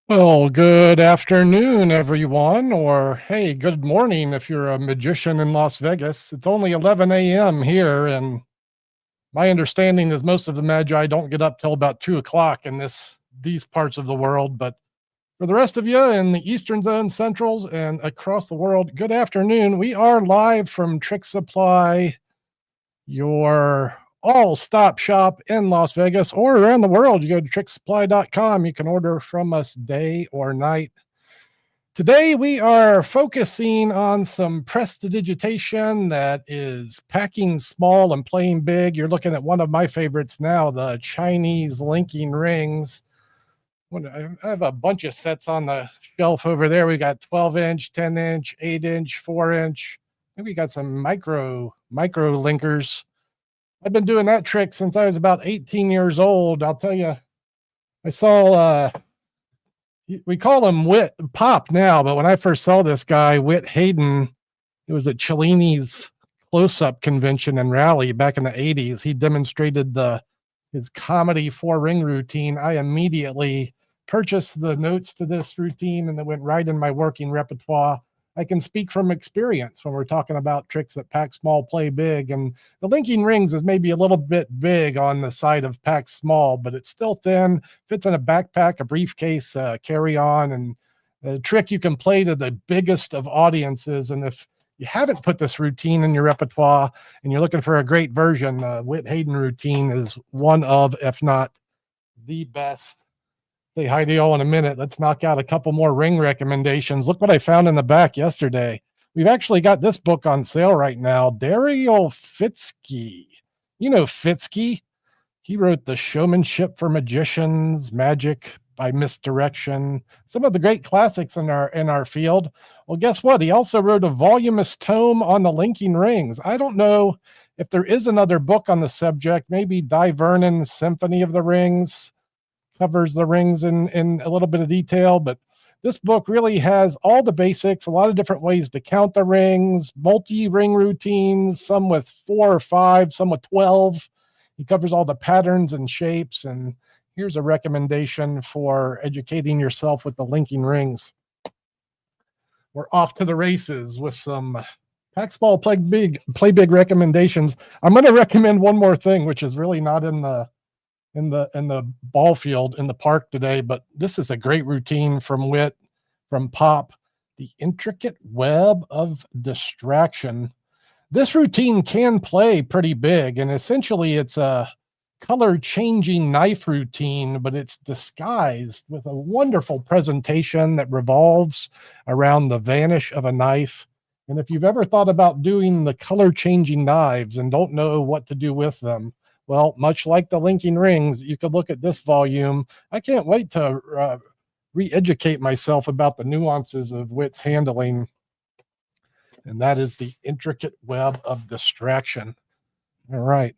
Well, good afternoon, everyone, or hey, good morning if you're a magician in Las Vegas. It's only 11 a.m. here, and my understanding is most of the magi don't get up till about 2 o'clock in these parts of the world. But for the rest of you in the Eastern Zone, Centrals, and across the world, good afternoon. We are live from Trick Supply, your all-stop shop in Las Vegas or around the world. You go to tricksupply.com. You can order from us day or night. Today, we are focusing on some prestidigitation that is packing small and playing big. You're looking at one of my favorites now, the Chinese linking rings. I have a bunch of sets on the shelf over there. We got 12-inch, 10-inch, 8-inch, 4-inch. And we got some micro linkers. I've been doing that trick since I was about 18 years old. I'll tell you, I saw we call him Whit Pop now, but when I first saw this guy, Whit Haydn, it was at Cellini's close-up convention and rally back in the 80s. He demonstrated his comedy 4-ring routine. I immediately purchased the notes to this routine, and it went right in my working repertoire. I can speak from experience when we're talking about tricks that pack small, play big. And the linking rings is maybe a little bit big on the side of pack small, but it's still thin, fits in a backpack, a briefcase, carry on, and a trick you can play to the biggest of audiences. And if you haven't put this routine in your repertoire and you're looking for a great version, Whit Haydn routine is one of, if not the best. Say hi to y'all in a minute. Let's knock out a couple more ring recommendations. Look what I found in the back yesterday. We've actually got this book on sale right now. Dario Fitzky. You know Fitzky. He wrote The Showmanship for Magicians, Magic by Misdirection, some of the great classics in our field. Well, guess what? He also wrote a voluminous tome on the linking rings. I don't know if there is another book on the subject. Maybe Di Vernon's Symphony of the Rings covers the rings in a little bit of detail, but this book really has all the basics, a lot of different ways to count the rings, multi-ring routines, some with 4 or 5, some with 12. He covers all the patterns and shapes, and here's a recommendation for educating yourself with the linking rings. We're off to the races with some pack small, play big recommendations. I'm going to recommend one more thing, which is really not in the ball field in the park today, but this is a great routine from Whit, from Pop, The Intricate Web of Distraction. This routine can play pretty big, and essentially it's a color changing knife routine, but it's disguised with a wonderful presentation that revolves around the vanish of a knife. And if you've ever thought about doing the color changing knives and don't know what to do with them, well, much like the linking rings, you could look at this volume. I can't wait to re-educate myself about the nuances of Whit's handling. And that is The Intricate Web of Distraction. All right.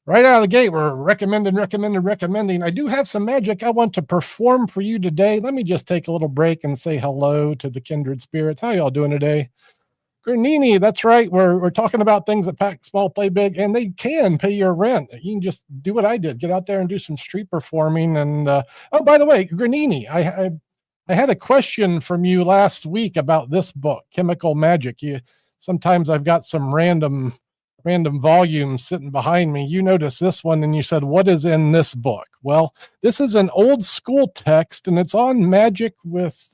Right out of the gate, we're recommending. I do have some magic I want to perform for you today. Let me just take a little break and say hello to the kindred spirits. How y'all doing today? Granini, that's right. We're talking about things that pack small, play big, and they can pay your rent. You can just do what I did, get out there and do some street performing. And oh, by the way, Granini, I had a question from you last week about this book, Chemical Magic. Sometimes I've got some random volumes sitting behind me. You noticed this one and you said, what is in this book? Well, this is an old school text, and it's on magic with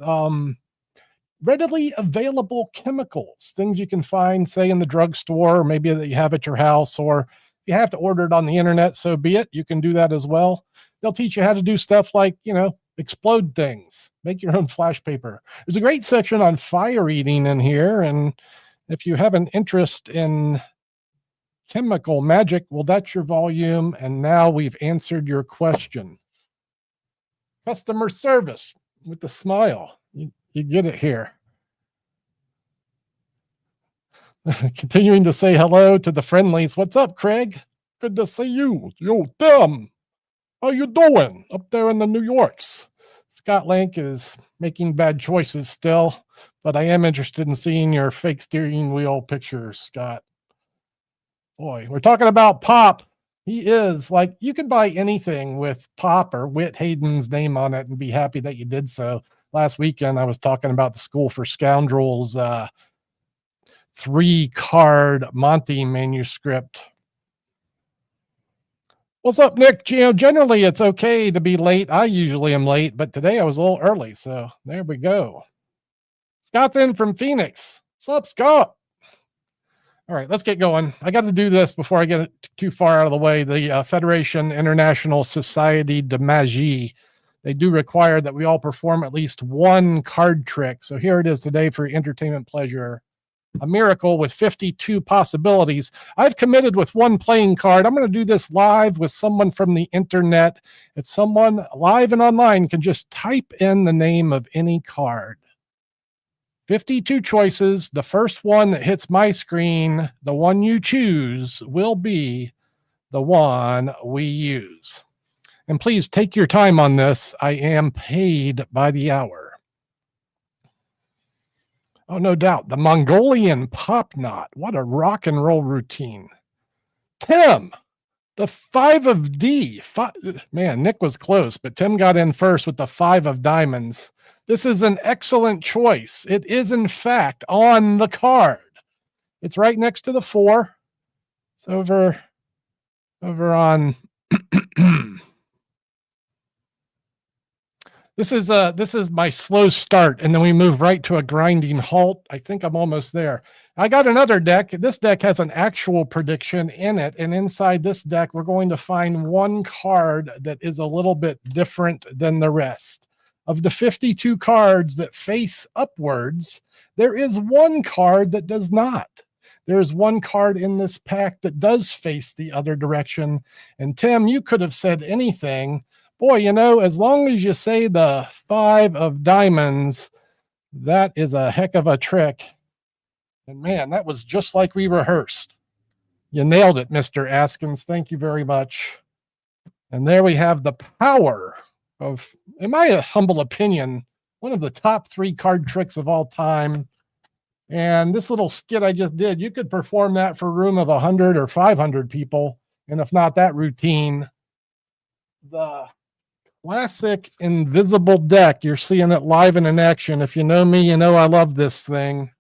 readily available chemicals, things you can find, say, in the drugstore, or maybe that you have at your house, or if you have to order it on the internet, so be it. You can do that as well. They'll teach you how to do stuff like, explode things, make your own flash paper. There's a great section on fire eating in here, and if you have an interest in chemical magic, well, that's your volume, and now we've answered your question. Customer service with the smile. You get it here. Continuing to say hello to the friendlies. What's up, Craig? Good to see you. Yo, Tim. How you doing up there in the New Yorks? Scott Link is making bad choices still, but I am interested in seeing your fake steering wheel pictures, Scott. Boy, we're talking about Pop. He is. Like, you could buy anything with Pop or Whit Haydn's name on it and be happy that you did so. Last weekend, I was talking about the School for Scoundrels 3-card Monty manuscript. What's up, Nick? You know, generally it's okay to be late. I usually am late, but today I was a little early, so there we go. Scott's in from Phoenix. What's up, Scott? All right, let's get going. I got to do this before I get too far out of the way. The Federation International Society de Magie, they do require that we all perform at least one card trick. So here it is today for entertainment pleasure. A miracle with 52 possibilities. I've committed with one playing card. I'm going to do this live with someone from the internet. If someone live and online can just type in the name of any card. 52 choices. The first one that hits my screen, the one you choose, will be the one we use. And please take your time on this. I am paid by the hour. Oh, no doubt. The Mongolian pop knot. What a rock and roll routine. Tim, the 5 of D. Man, Nick was close, but Tim got in first with the 5 of diamonds. This is an excellent choice. It is, in fact, on the card. It's right next to the 4. It's over on. This is my slow start, and then we move right to a grinding halt. I think I'm almost there. I got another deck. This deck has an actual prediction in it, and inside this deck, we're going to find one card that is a little bit different than the rest. Of the 52 cards that face upwards, there is one card that does not. There is one card in this pack that does face the other direction. And Tim, you could have said anything. Boy, you know, as long as you say the 5 of diamonds, that is a heck of a trick. And man, that was just like we rehearsed. You nailed it, Mr. Askins. Thank you very much. And there we have the power of, in my humble opinion, one of the top 3 card tricks of all time. And this little skit I just did, you could perform that for a room of 100 or 500 people. And if not that routine, the classic invisible deck, you're seeing it live and in action. If you know me, you know I love this thing.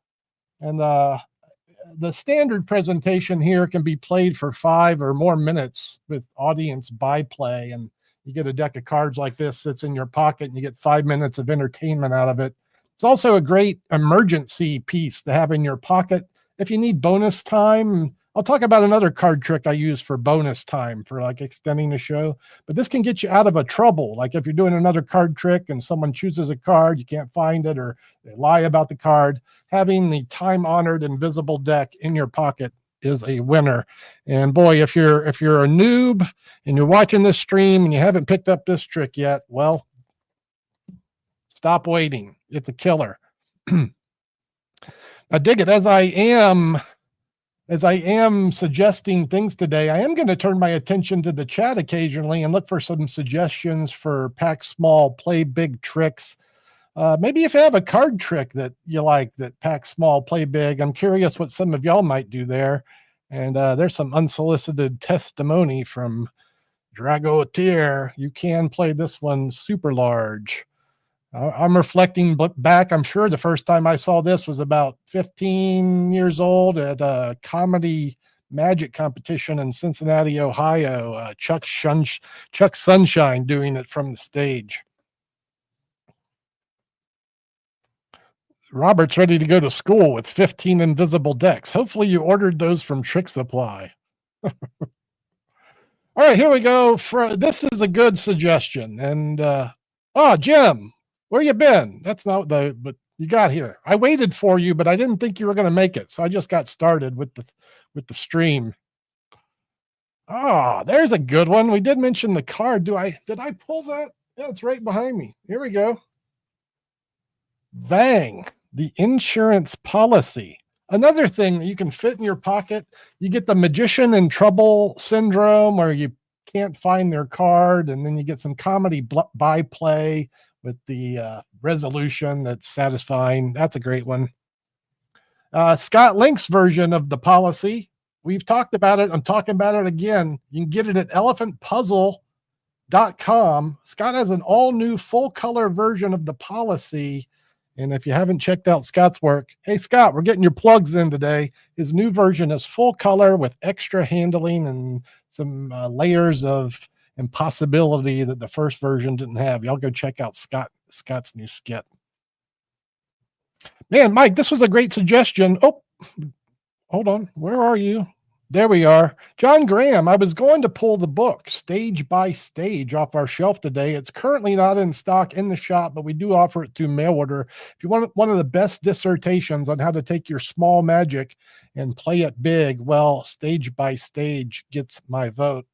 And the standard presentation here can be played for 5 or more minutes with audience byplay, and you get a deck of cards like this sits in your pocket and you get 5 minutes of entertainment out of it. It's also a great emergency piece to have in your pocket if you need bonus time. I'll talk about another card trick I use for bonus time, for like extending the show, but this can get you out of a trouble. Like if you're doing another card trick and someone chooses a card, you can't find it, or they lie about the card, having the time-honored invisible deck in your pocket is a winner. And boy, if you're a noob and you're watching this stream and you haven't picked up this trick yet, well, stop waiting. It's a killer. I dig it. As I am suggesting things today, I am going to turn my attention to the chat occasionally and look for some suggestions for pack small, play big tricks. Maybe if you have a card trick that you like that pack small, play big, I'm curious what some of y'all might do there. And there's some unsolicited testimony from Dragotier. You can play this one super large. I'm reflecting back. I'm sure the first time I saw this was about 15 years old at a comedy magic competition in Cincinnati, Ohio. Chuck Sunshine doing it from the stage. Robert's ready to go to school with 15 invisible decks. Hopefully you ordered those from Trick Supply. All right, here we go. This is a good suggestion. And, Jim, where you been? That's not but you got here. I waited for you, but I didn't think you were going to make it. So I just got started with the stream. Oh, there's a good one. We did mention the card. Did I pull that? Yeah, it's right behind me. Here we go. Bang. The insurance policy. Another thing that you can fit in your pocket. You get the magician in trouble syndrome, where you can't find their card, and then you get some comedy byplay with the resolution that's satisfying. That's a great one. Scott Link's version of the policy. We've talked about it. I'm talking about it again. You can get it at elephantpuzzle.com. Scott has an all new full color version of the policy. And if you haven't checked out Scott's work, hey, Scott, we're getting your plugs in today. His new version is full color with extra handling and some layers of impossibility that the first version didn't have. Y'all go check out Scott's new skit. Man, Mike, this was a great suggestion. Oh, hold on. Where are you? There we are. John Graham, I was going to pull the book Stage by Stage off our shelf today. It's currently not in stock in the shop, but we do offer it to mail order. If you want one of the best dissertations on how to take your small magic and play it big, well, Stage by Stage gets my vote.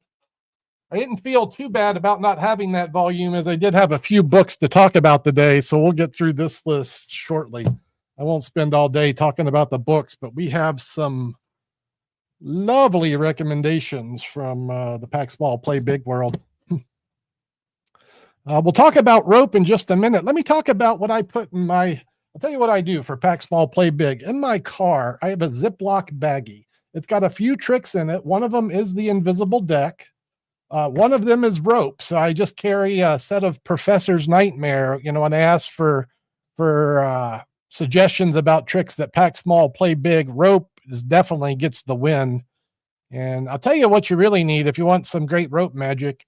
I didn't feel too bad about not having that volume, as I did have a few books to talk about today, so we'll get through this list shortly. I won't spend all day talking about the books, but we have some lovely recommendations from the Pack Small Play Big world. We'll talk about rope in just a minute. Let me talk about what I put in I'll tell you what I do for Pack Small Play Big. In my car, I have a Ziploc baggie. It's got a few tricks in it. One of them is the invisible deck. One of them is rope. So I just carry a set of Professor's Nightmare, when I ask for suggestions about tricks that Pack Small Play Big. Rope definitely gets the win. And I'll tell you what you really need if you want some great rope magic.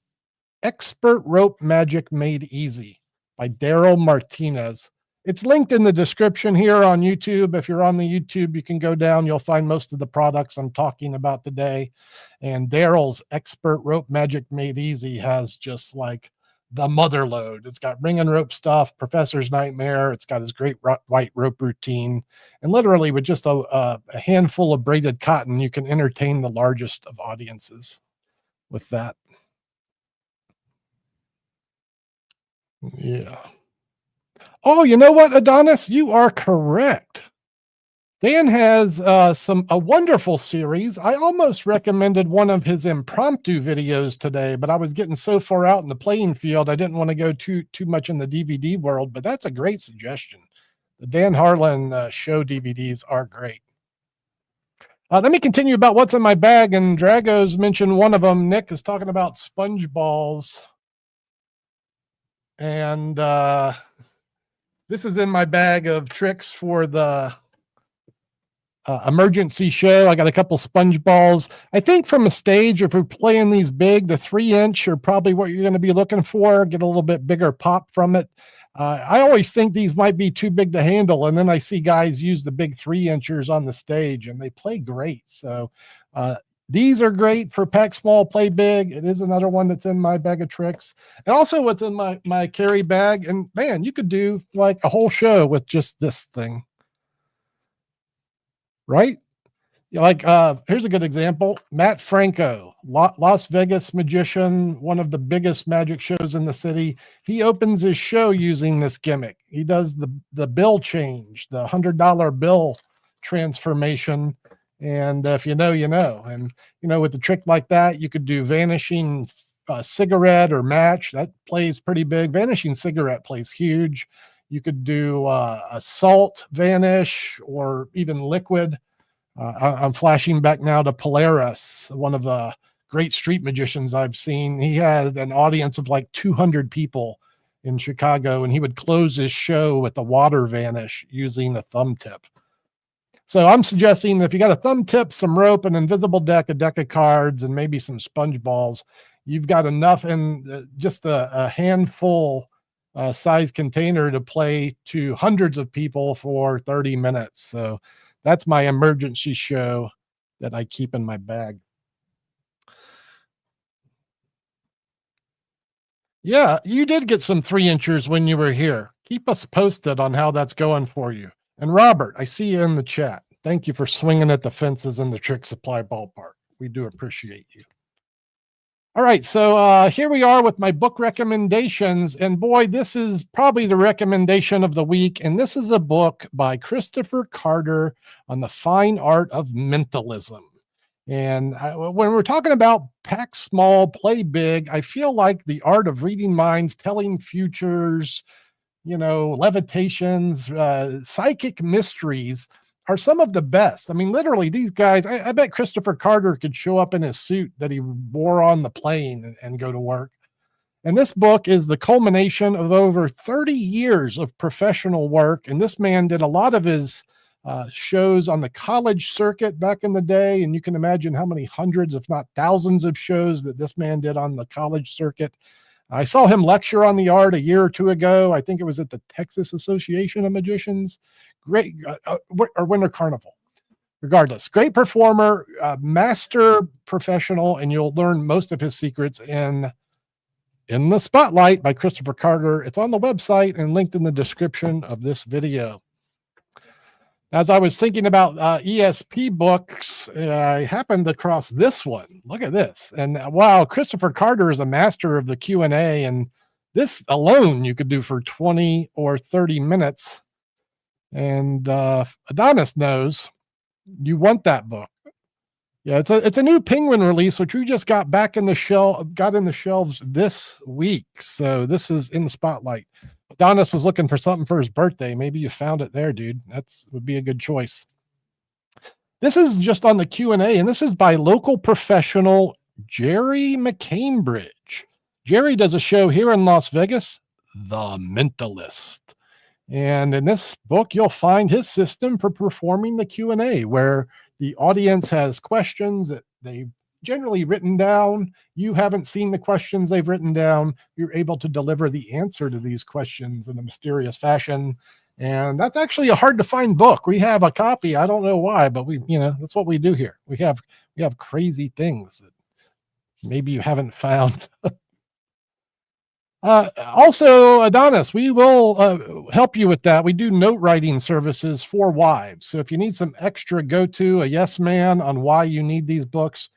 Expert Rope Magic Made Easy by Daryl Martinez. It's linked in the description here on YouTube. If you're on the YouTube, you can go down. You'll find most of the products I'm talking about today. And Daryl's Expert Rope Magic Made Easy has just like the mother load. It's got ring and rope stuff, Professor's Nightmare. It's got his great white rope routine. And literally with just a handful of braided cotton, you can entertain the largest of audiences with that. Yeah. Oh, you know what, Adonis? You are correct. Dan has a wonderful series. I almost recommended one of his impromptu videos today, but I was getting so far out in the playing field, I didn't want to go too much in the DVD world, but that's a great suggestion. The Dan Harlan show DVDs are great. Let me continue about what's in my bag, and Drago's mentioned one of them. Nick is talking about sponge balls. And this is in my bag of tricks for the emergency show. I got a couple sponge balls. I think from a stage, if we're playing these big, the 3-inch are probably what you're going to be looking for. Get a little bit bigger pop from it. I always think these might be too big to handle, and then I see guys use the big 3-inchers on the stage, and they play great. So these are great for Pack Small, Play Big. It is another one that's in my bag of tricks. And also what's in my carry bag. And man, you could do like a whole show with just this thing. Right? Like, here's a good example. Matt Franco, Las Vegas magician, one of the biggest magic shows in the city. He opens his show using this gimmick. He does the bill change, the $100 bill transformation. And if you know, you know. And, with a trick like that, you could do vanishing cigarette or match. That plays pretty big. Vanishing cigarette plays huge. You could do a salt vanish or even liquid. I'm flashing back now to Polaris, one of the great street magicians I've seen. He had an audience of like 200 people in Chicago, and he would close his show with the water vanish using a thumb tip. So I'm suggesting that if you got a thumb tip, some rope, an invisible deck, a deck of cards, and maybe some sponge balls, you've got enough in just a handful size container to play to hundreds of people for 30 minutes. So that's my emergency show that I keep in my bag. Yeah, you did get some 3-inchers when you were here. Keep us posted on how that's going for you. And Robert, I see you in the chat. Thank you for swinging at the fences in the Trick Supply ballpark. We do appreciate you. All right, so here we are with my book recommendations. And boy, this is probably the recommendation of the week. And this is a book by Christopher Carter on the fine art of mentalism. And when we're talking about pack small, play big, I feel like the art of reading minds, telling futures, levitations, psychic mysteries are some of the best. I mean, literally, these guys, I bet Christopher Carter could show up in his suit that he wore on the plane and go to work. And this book is the culmination of over 30 years of professional work. And this man did a lot of his shows on the college circuit back in the day. And you can imagine how many hundreds, if not thousands, of shows that this man did on the college circuit. I saw him lecture on the art a year or two ago. I think it was at the Texas Association of Magicians, great or Winter Carnival. Regardless, great performer, master professional, and you'll learn most of his secrets in the Spotlight by Christopher Carter. It's on the website and linked in the description of this video. As I was thinking about ESP books, I happened across this one. Look at this. And wow, Christopher Carter is a master of the Q&A, and this alone you could do for 20 or 30 minutes. And Adonis knows you want that book. Yeah, it's a new Penguin release, which we just got back in the shelves this week. So this is in the Spotlight. Adonis was looking for something for his birthday. Maybe you found it there, dude. Would be a good choice. This is just on the Q&A, and this is by local professional Jerry McCambridge. Jerry does a show here in Las Vegas, The Mentalist. And in this book, you'll find his system for performing the Q&A, where the audience has questions that they've generally written down. You haven't seen the questions they've written down. You're able to deliver the answer to these questions in a mysterious fashion. And that's actually a hard to find book. We have a copy. I don't know why, but that's what we do here. We have crazy things that maybe you haven't found. Also, Adonis, we will help you with that. We do note writing services for wives. So if you need some extra a yes man on why you need these books,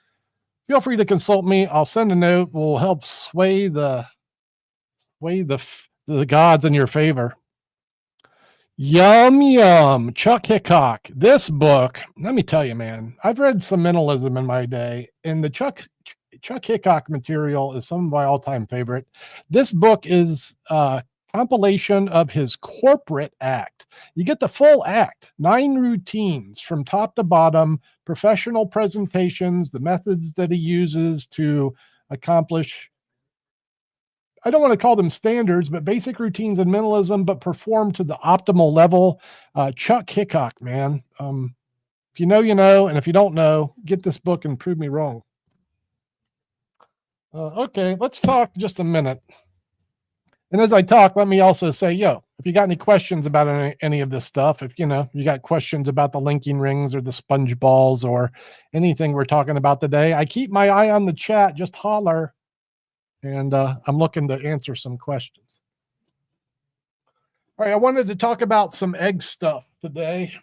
feel free to consult me. I'll send a note. We'll help sway the gods in your favor. Yum, yum. Chuck Hickok. This book, let me tell you, man, I've read some mentalism in my day, and the Chuck Hickok material is some of my all-time favorite. This book is a compilation of his corporate act. You get the full act, 9 routines from top to bottom, professional presentations, the methods that he uses to accomplish, I don't want to call them standards, but basic routines in mentalism, but perform to the optimal level. Chuck Hickok, man. If you know, you know, and if you don't know, get this book and prove me wrong. Okay, let's talk just a minute. And as I talk, let me also say, if you got any questions about any of this stuff, if you got questions about the linking rings or the sponge balls or anything we're talking about today, I keep my eye on the chat. Just holler, and I'm looking to answer some questions. All right, I wanted to talk about some egg stuff today.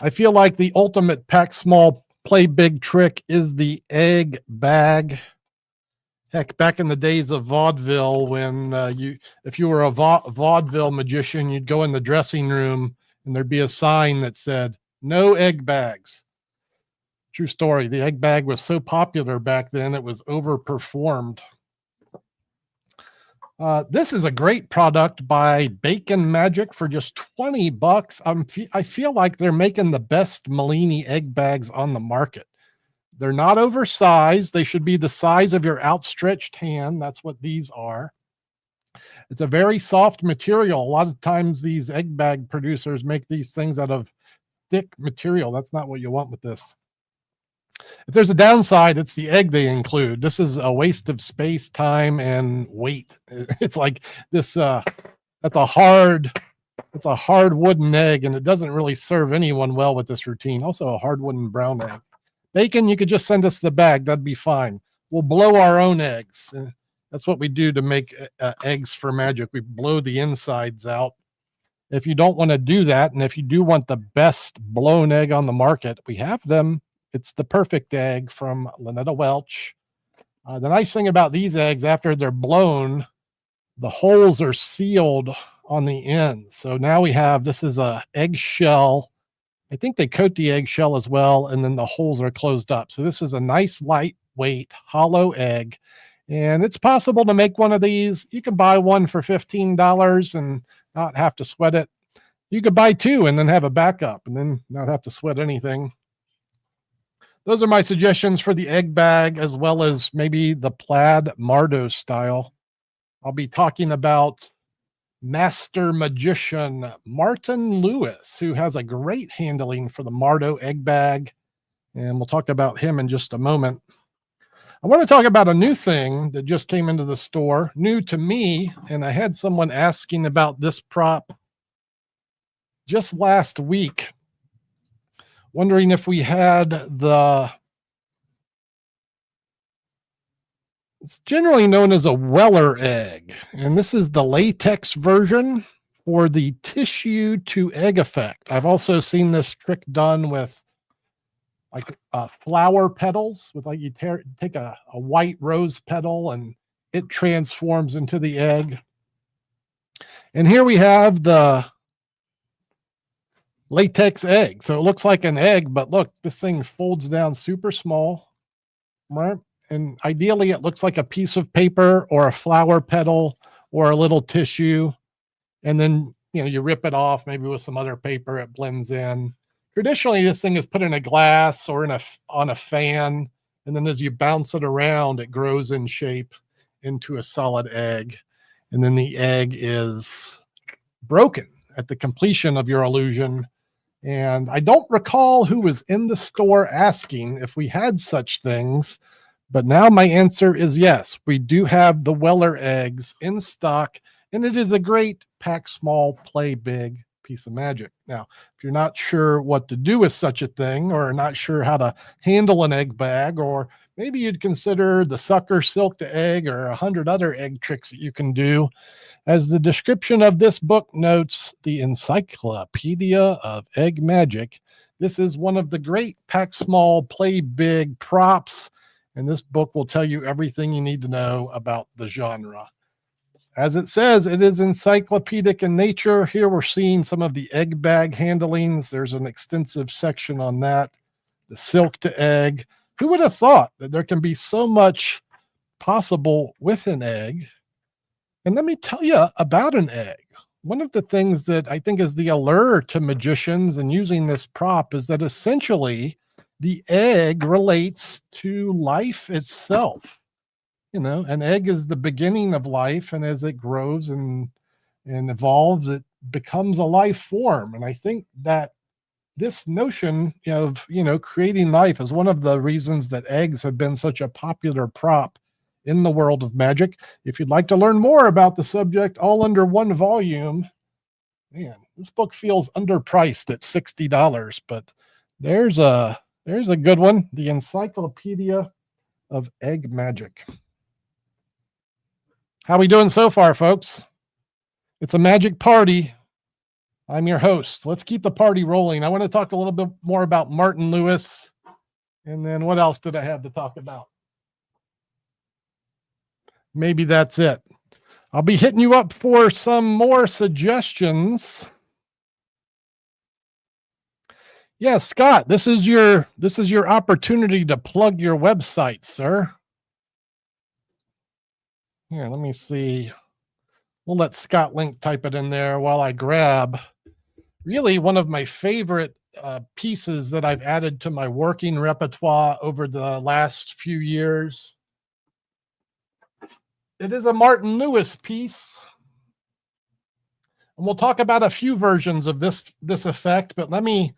I feel like the ultimate pack small, play big trick is the egg bag. Heck, back in the days of vaudeville, when if you were a vaudeville magician, you'd go in the dressing room and there'd be a sign that said, "No egg bags." True story. The egg bag was so popular back then, it was overperformed. This is a great product by Bacon Magic for just $20. I feel like they're making the best Malini egg bags on the market. They're not oversized. They should be the size of your outstretched hand. That's what these are. It's a very soft material. A lot of times these egg bag producers make these things out of thick material. That's not what you want with this. If there's a downside, it's the egg they include. This is a waste of space, time, and weight. It's like this, that's a hard wooden egg, and it doesn't really serve anyone well with this routine. Also a hard wooden brown egg. Bacon, you could just send us the bag. That'd be fine. We'll blow our own eggs. That's what we do to make eggs for magic. We blow the insides out. If you don't want to do that, and if you do want the best blown egg on the market, we have them. It's the perfect egg from Lynetta Welch. The nice thing about these eggs, after they're blown, the holes are sealed on the end. So now we have, this is a eggshell. I think they coat the eggshell as well, and then the holes are closed up. So this is a nice, lightweight, hollow egg. And it's possible to make one of these. You can buy one for $15 and not have to sweat it. You could buy two and then have a backup and then not have to sweat anything. Those are my suggestions for the egg bag, as well as maybe the plaid Mardo style. I'll be talking about master magician Martin Lewis, who has a great handling for the Mardo egg bag. And we'll talk about him in just a moment. I want to talk about a new thing that just came into the store, new to me. And I had someone asking about this prop just last week, wondering if we had it's generally known as a Weller egg. And this is the latex version for the tissue to egg effect. I've also seen this trick done with like flower petals, with like you take a white rose petal and it transforms into the egg. And here we have the latex egg. So it looks like an egg, but look, this thing folds down super small, right? And ideally it looks like a piece of paper or a flower petal or a little tissue. And then, you rip it off, maybe with some other paper, it blends in. Traditionally, this thing is put in a glass or on a fan. And then as you bounce it around, it grows in shape into a solid egg. And then the egg is broken at the completion of your illusion. And I don't recall who was in the store asking if we had such things, but now my answer is yes. We do have the Weller eggs in stock, and it is a great pack small, play big piece of magic. Now, if you're not sure what to do with such a thing, or not sure how to handle an egg bag, or maybe you'd consider the sucker silk to egg or 100 other egg tricks that you can do, as the description of this book notes, the Encyclopedia of Egg Magic, this is one of the great pack small, play big props, and this book will tell you everything you need to know about the genre. As it says, it is encyclopedic in nature. Here we're seeing some of the egg bag handlings. There's an extensive section on that. The silk to egg. Who would have thought that there can be so much possible with an egg? And let me tell you about an egg. One of the things that I think is the allure to magicians and using this prop is that essentially the egg relates to life itself. An egg is the beginning of life, and as it grows and evolves, it becomes a life form. And I think that this notion of, creating life is one of the reasons that eggs have been such a popular prop in the world of magic. If you'd like to learn more about the subject, all under one volume, man, this book feels underpriced at $60, but there's a good one, the Encyclopedia of Egg Magic. How we doing so far, folks? It's a magic party. I'm your host. Let's keep the party rolling. I want to talk a little bit more about Martin Lewis. And then what else did I have to talk about? Maybe that's it. I'll be hitting you up for some more suggestions. Yeah, Scott, this is your opportunity to plug your website, sir. Here, let me see. We'll let Scott Link type it in there while I grab really one of my favorite pieces that I've added to my working repertoire over the last few years. It is a Martin Lewis piece. And we'll talk about a few versions of this effect, but let me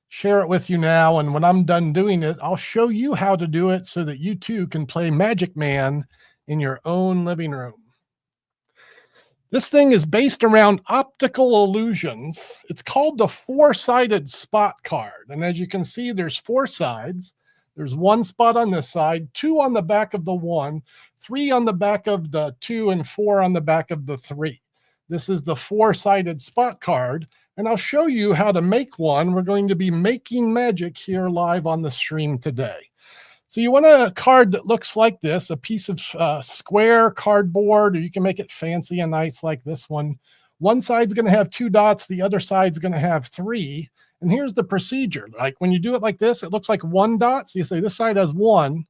share it with you now. And when I'm done doing it, I'll show you how to do it so that you too can play Magic Man in your own living room. This thing is based around optical illusions. It's called the four-sided spot card. And as you can see, there's four sides. There's one spot on this side, two on the back of the one, three on the back of the two, and four on the back of the three. This is the four-sided spot card, and I'll show you how to make one. We're going to be making magic here live on the stream today. So you want a card that looks like this, a piece of square cardboard, or you can make it fancy and nice like this one. One side's going to have two dots, the other side's going to have three. And here's the procedure. Like when you do it like this, it looks like one dot. So you say this side has one.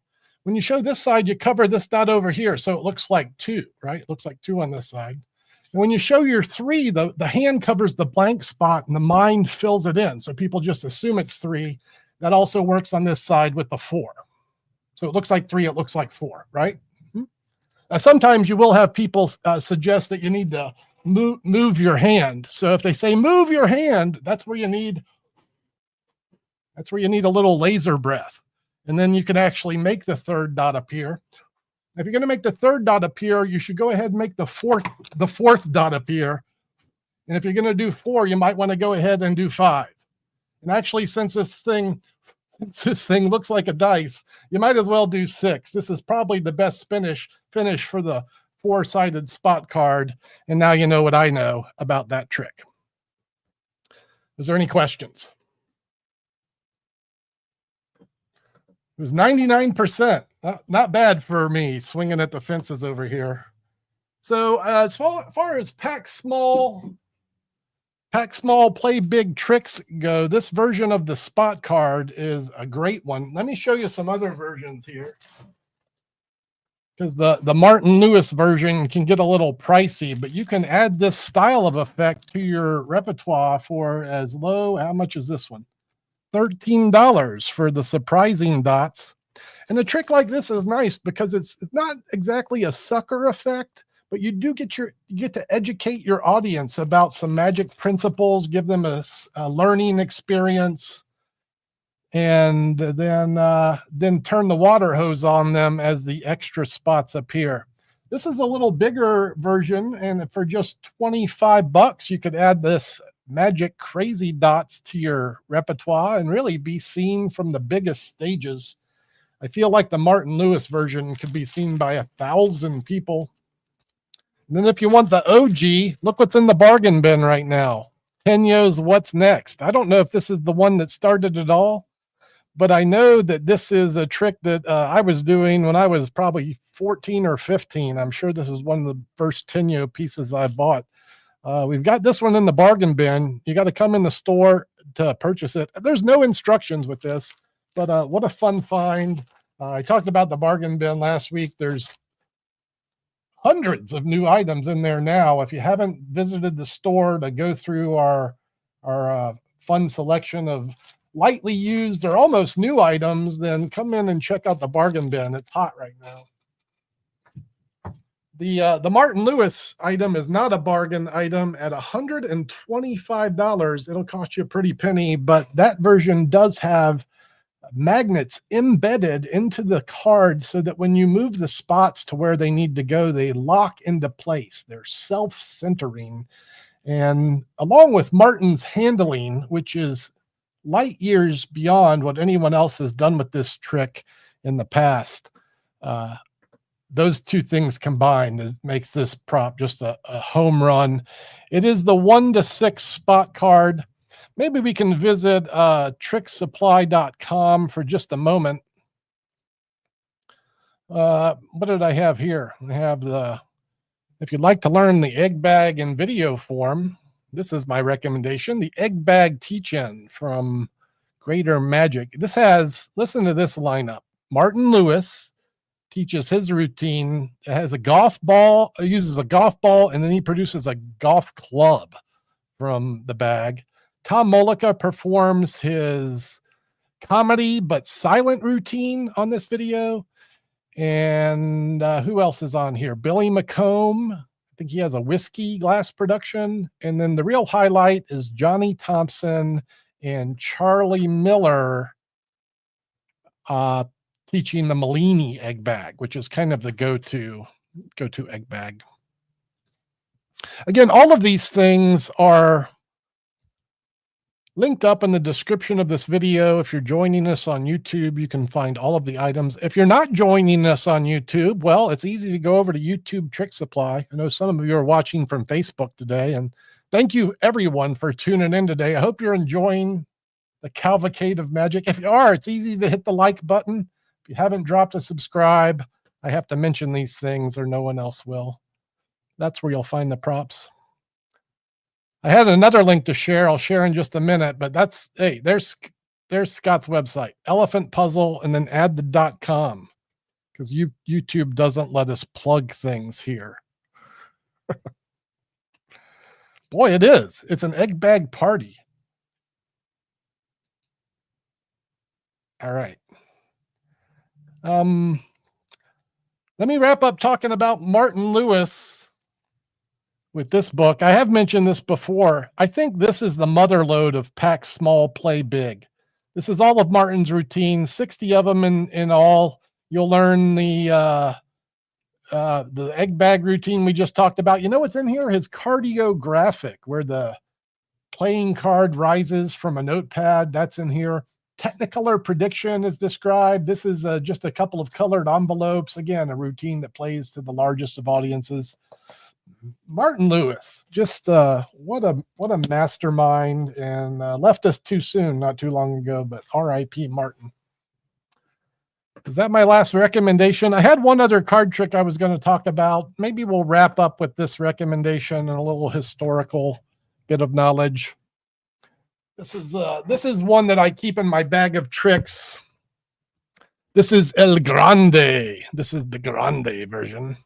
When you show this side, you cover this dot over here. So it looks like two, right? It looks like two on this side. And when you show your 3, the hand covers the blank spot and the mind fills it in. So people just assume it's 3. That also works on this side with the 4. So it looks like 3, it looks like 4, right? Sometimes you will have people suggest that you need to move your hand. So if they say move your hand, that's where you need a little laser breath. And then you can actually make the 3rd dot appear. If you're going to make the 3rd dot appear, you should go ahead and make the 4th dot appear. And if you're going to do 4, you might want to go ahead and do 5. And actually, since this thing looks like a dice, you might as well do 6. This is probably the best finish for the 4-sided spot card. And now you know what I know about that trick. Is there any questions? It was 99%. Not bad for me, swinging at the fences over here. So as far as pack small, play big tricks go, this version of the spot card is a great one. Let me show you some other versions here, because the Martin Lewis version can get a little pricey, but you can add this style of effect to your repertoire for as low, how much is this one? $13 for the surprising dots. And a trick like this is nice because it's not exactly a sucker effect, but you do get to educate your audience about some magic principles, give them a learning experience, and then turn the water hose on them as the extra spots appear. This is a little bigger version, and for just $25, you could add this magic crazy dots to your repertoire and really be seen from the biggest stages. I feel like the Martin Lewis version could be seen by 1,000 people. And then if you want the OG, look what's in the bargain bin right now. Tenyo's What's Next. I don't know if this is the one that started it all, but I know that this is a trick that I was doing when I was probably 14 or 15. I'm sure this is one of the first Tenyo pieces I bought. We've got this one in the bargain bin. You got to come in the store to purchase it. There's no instructions with this, but what a fun find. I talked about the bargain bin last week. There's hundreds of new items in there now. If you haven't visited the store to go through our fun selection of lightly used or almost new items, then come in and check out the bargain bin. It's hot right now. The Martin Lewis item is not a bargain item. At $125, it'll cost you a pretty penny, but that version does have magnets embedded into the card so that when you move the spots to where they need to go, they lock into place. They're self-centering. And along with Martin's handling, which is light years beyond what anyone else has done with this trick in the past, those two things combined makes this prop just a home run. It is the 1 to 6 spot card. Maybe we can visit tricksupply.com for just a moment. What did I have here? I have if you'd like to learn the egg bag in video form, this is my recommendation, the Egg Bag Teach-In from Greater Magic. This has, listen to this lineup. Martin Lewis teaches his routine. It has a golf ball, uses a golf ball, and then he produces a golf club from the bag. Tom Mollica performs his comedy but silent routine on this video. And who else is on here? Billy McComb. I think he has a whiskey glass production. And then the real highlight is Johnny Thompson and Charlie Miller teaching the Malini egg bag, which is kind of the go-to egg bag. Again, all of these things are linked up in the description of this video. If you're joining us on YouTube, you can find all of the items. If you're not joining us on YouTube, well, it's easy to go over to YouTube Trick Supply. I know some of you are watching from Facebook today, and thank you everyone for tuning in today. I hope you're enjoying the cavalcade of magic. If you are, it's easy to hit the like button. If you haven't dropped a subscribe, I have to mention these things or no one else will. That's where you'll find the props. I had another link to share. I'll share in just a minute, but that's, hey, there's Scott's website, Elephant Puzzle, and then add the .com, because YouTube doesn't let us plug things here. Boy, it is. It's an egg bag party. All right. Let me wrap up talking about Martin Lewis with this book. I have mentioned this before. I think this is the mother lode of Pack Small, Play Big. This is all of Martin's routines, 60 of them in all. You'll learn the egg bag routine we just talked about. You know what's in here? His cardio graphic, where the playing card rises from a notepad. That's in here. Technicolor prediction is described. This is just a couple of colored envelopes. Again, a routine that plays to the largest of audiences. Martin Lewis, just what a mastermind, and left us too soon, not too long ago. But R.I.P. Martin. Is that my last recommendation? I had one other card trick I was going to talk about. Maybe we'll wrap up with this recommendation and a little historical bit of knowledge. This is one that I keep in my bag of tricks. This is El Grande. This is the Grande version.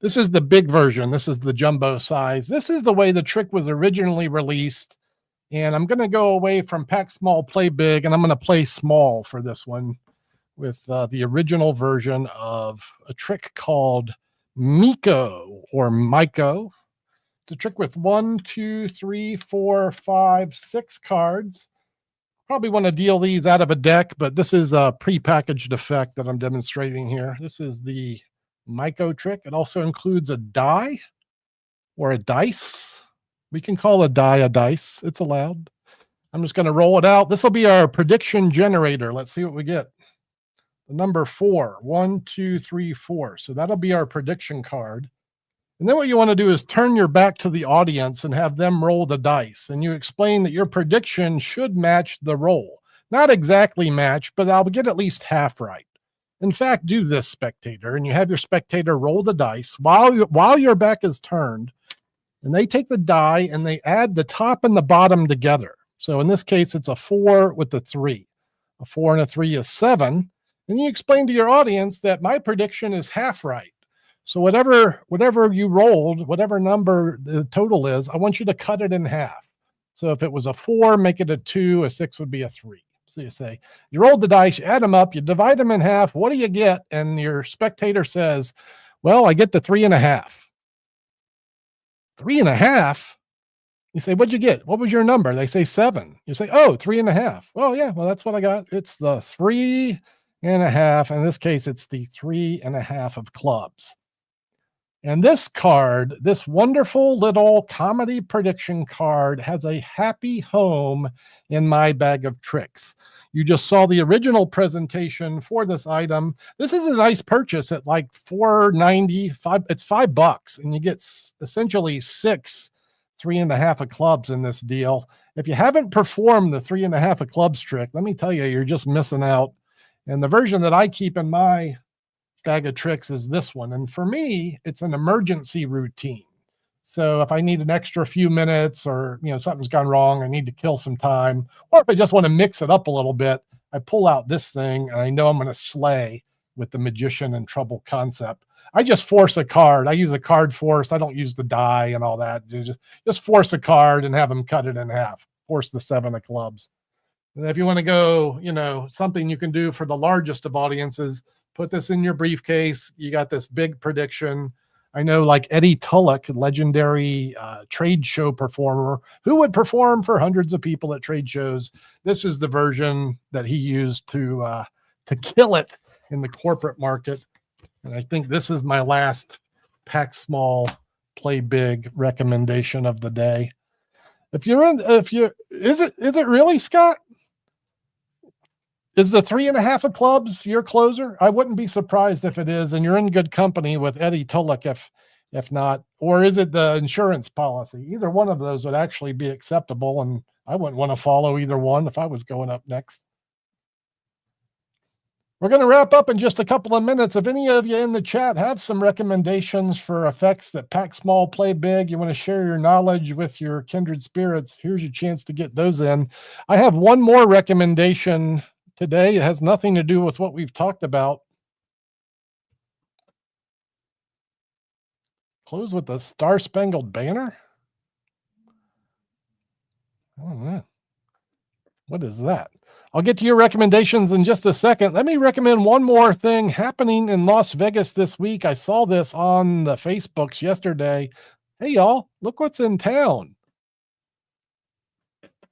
This is the big version. This is the jumbo size. This is the way the trick was originally released. And I'm going to go away from Pack Small, Play Big, and I'm going to play small for this one with the original version of a trick called Miko or Miko. It's a trick with 1, 2, 3, 4, 5, 6 cards. Probably want to deal these out of a deck, but this is a prepackaged effect that I'm demonstrating here. This is the Miko trick. It also includes a die or a dice. We can call a die a dice. It's allowed. I'm just going to roll it out. This will be our prediction generator. Let's see what we get. The number 4. 1, 2, 3, 4. So that'll be our prediction card. And then what you want to do is turn your back to the audience and have them roll the dice. And you explain that your prediction should match the roll. Not exactly match, but I'll get at least half right. In fact, do this, spectator, and you have your spectator roll the dice while your back is turned. And they take the die and they add the top and the bottom together. So in this case, it's a 4 with a 3. A 4 and a 3 is 7. And you explain to your audience that my prediction is half right. So whatever you rolled, whatever number the total is, I want you to cut it in half. So if it was a 4, make it a 2, a 6 would be a 3. So you say, you rolled the dice, you add them up, you divide them in half. What do you get? And your spectator says, well, I get the 3.5. 3.5? You say, what'd you get? What was your number? They say 7. You say, oh, 3.5. Well, yeah, well, that's what I got. It's the 3.5. In this case, it's the 3.5 of clubs. And this card, this wonderful little comedy prediction card, has a happy home in my bag of tricks. You just saw the original presentation for this item. This is a nice purchase at like $4.95. It's $5, and you get essentially 6 3.5 of clubs in this deal. If you haven't performed the 3.5 of clubs trick, let me tell you, you're just missing out. And the version that I keep in my bag of tricks is this one. And for me, it's an emergency routine. So if I need an extra few minutes, or something's gone wrong, I need to kill some time, or if I just want to mix it up a little bit, I pull out this thing and I know I'm going to slay with the magician in trouble concept. I just force a card. I use a card force. I don't use the die and all that. Just force a card and have them cut it in half. Force the 7 of clubs. And if you want to go, something you can do for the largest of audiences, put this in your briefcase. You got this big prediction. I know, like Eddie Tulloch, legendary trade show performer, who would perform for hundreds of people at trade shows. This is the version that he used to kill it in the corporate market. And I think this is my last Pack Small, Play Big recommendation of the day. Is it really, Scott? Is the 3.5 of clubs your closer? I wouldn't be surprised if it is, and you're in good company with Eddie Tulloch if not. Or is it the insurance policy? Either one of those would actually be acceptable, and I wouldn't want to follow either one if I was going up next. We're going to wrap up in just a couple of minutes. If any of you in the chat have some recommendations for effects that pack small, play big, you want to share your knowledge with your kindred spirits, here's your chance to get those in. I have one more recommendation today. It has nothing to do with what we've talked about. Close with the Star Spangled Banner. I don't know. What is that? I'll get to your recommendations in just a second. Let me recommend one more thing happening in Las Vegas this week. I saw this on the Facebooks yesterday. Hey, y'all, look what's in town.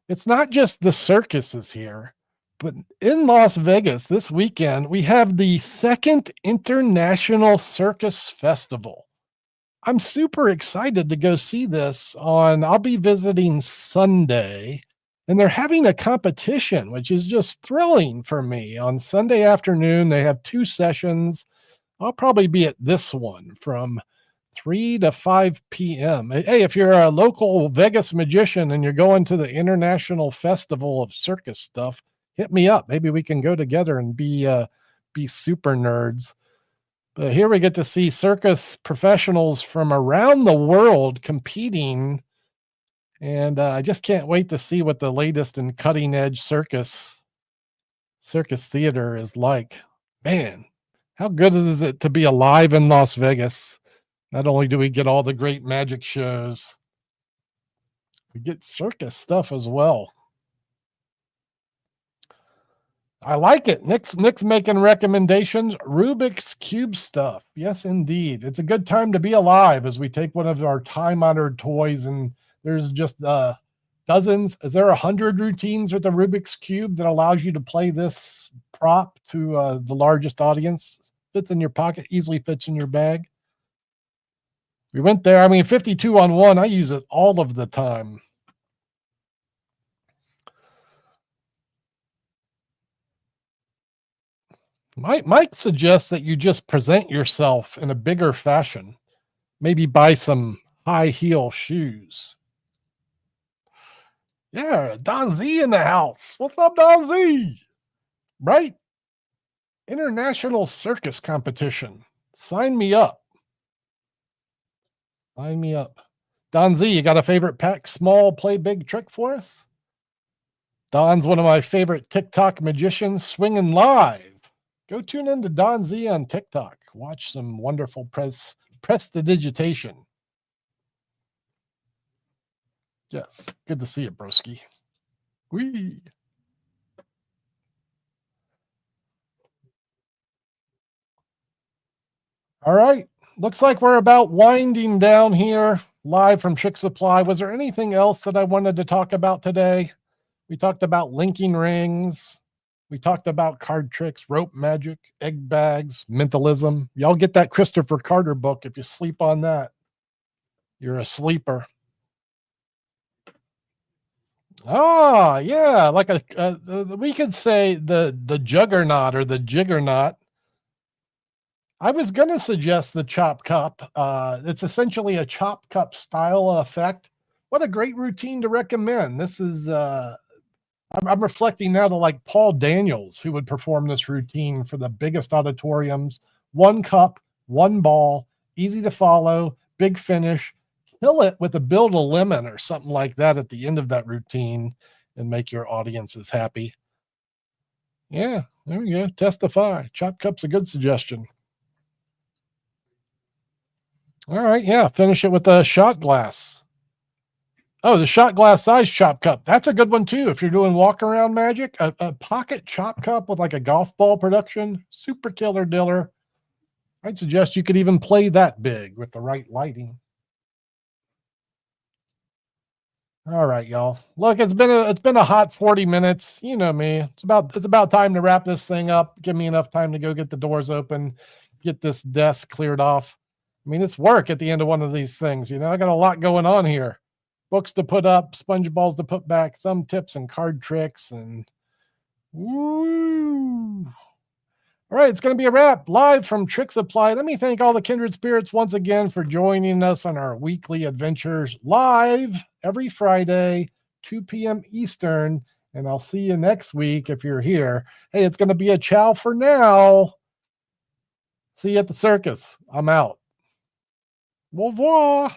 It's not just the circuses here, but in Las Vegas this weekend, we have the second International Circus Festival. I'm super excited to go see this I'll be visiting Sunday, and they're having a competition, which is just thrilling for me. On Sunday afternoon, they have 2 sessions. I'll probably be at this one from 3 to 5 p.m. Hey, if you're a local Vegas magician and you're going to the International Festival of Circus stuff, hit me up. Maybe we can go together and be super nerds. But here we get to see circus professionals from around the world competing. And I just can't wait to see what the latest and cutting edge circus theater is like. Man, how good is it to be alive in Las Vegas? Not only do we get all the great magic shows, we get circus stuff as well. I like it. Nick's making recommendations. Rubik's Cube stuff. Yes, indeed. It's a good time to be alive as we take one of our time-honored toys, and there's just dozens. Is there 100 routines with the Rubik's Cube that allows you to play this prop to the largest audience? Fits in your pocket, easily fits in your bag. We went there. I mean, 52 on 1. I use it all of the time. Mike suggests that you just present yourself in a bigger fashion. Maybe buy some high heel shoes. Yeah, Don Z in the house. What's up, Don Z? Right? International Circus Competition. Sign me up. Sign me up. Don Z, you got a favorite pack small, play big trick for us? Don's one of my favorite TikTok magicians, swinging live. Go tune in to Don Z on TikTok. Watch some wonderful prestidigitation. Yes, good to see you, broski. Whee! All right, looks like we're about winding down here, live from Trick Supply. Was there anything else that I wanted to talk about today? We talked about linking rings. We talked about card tricks, rope magic, egg bags, mentalism. Y'all get that Christopher Carter book. If you sleep on that, you're a sleeper. Ah, yeah, like we could say the juggernaut or the jiggernaut. I was going to suggest the chop cup. It's essentially a chop cup style effect. What a great routine to recommend. This is I'm reflecting now to like Paul Daniels, who would perform this routine for the biggest auditoriums. 1 cup, 1 ball, easy to follow, big finish. Kill it with a build a lemon or something like that at the end of that routine and make your audiences happy. Yeah, there we go. Testify. Chop cup's a good suggestion. All right, yeah, finish it with a shot glass. Oh, the shot glass size chop cup. That's a good one too. If you're doing walk around magic, a pocket chop cup with like a golf ball production, super killer diller. I'd suggest you could even play that big with the right lighting. All right, y'all. Look, it's been a hot 40 minutes. You know me. It's about time to wrap this thing up. Give me enough time to go get the doors open, get this desk cleared off. I mean, it's work at the end of one of these things. You know, I got a lot going on here. Books to put up, sponge balls to put back, thumb tips and card tricks, and woo. All right, it's going to be a wrap live from Trick Supply. Let me thank all the kindred spirits once again for joining us on our weekly adventures live every Friday, 2 p.m. Eastern. And I'll see you next week if you're here. Hey, it's going to be a ciao for now. See you at the circus. I'm out. Au revoir.